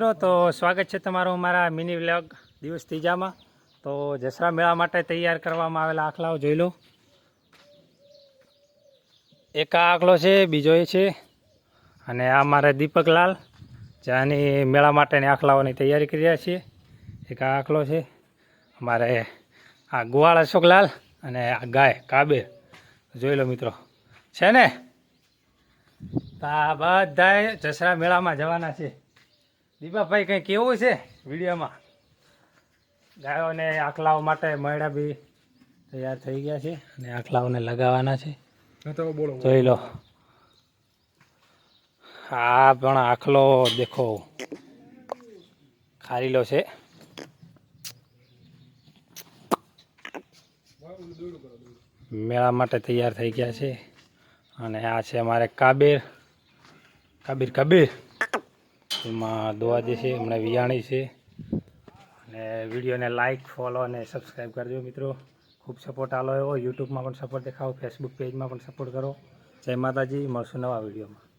મિત્રો, તો સ્વાગત છે તમારું મારા મિની વ્લોગ દિવસ ત્રીજામાં। તો જસરા મેળા માટે તૈયાર કરવામાં આવેલા આખલાઓ જોઈ લો। એક આ આખલો છે, બીજો એ છે, અને આ મારે દીપકલાલ જ્યાંની મેળા માટેની આખલાઓની તૈયારી કરી રહ્યા છીએ। એક આ આખલો છે, અમારે આ ગોવાળ અશોકલાલ, અને આ ગાય કાબેર જોઈ લો મિત્રો છે ને। તો આ બધા જસરા મેળામાં જવાના છે। દીપાભાઈ કંઈ કેવું છે વિડીયોમાં? ગાયોને આખલાઓ માટે મયડા બી તૈયાર થઈ ગયા છે અને આખલાઓને લગાવવાના છે, જોઈ લો। આ પણ આખલો દેખો ખારીલો છે, મેળા માટે તૈયાર થઈ ગયા છે। અને આ છે અમારે કાબીર એમાં દોવા દે છે, હમણાં વિયાણી છે। અને વિડીયોને લાઇક, ફોલો અને સબસ્ક્રાઈબ કરજો મિત્રો। ખૂબ સપોર્ટ આલો એવો, યુટ્યુબમાં પણ સપોર્ટ દેખાવો, ફેસબુક પેજમાં પણ સપોર્ટ કરો। જય માતાજી, મળશું નવા વિડીયોમાં।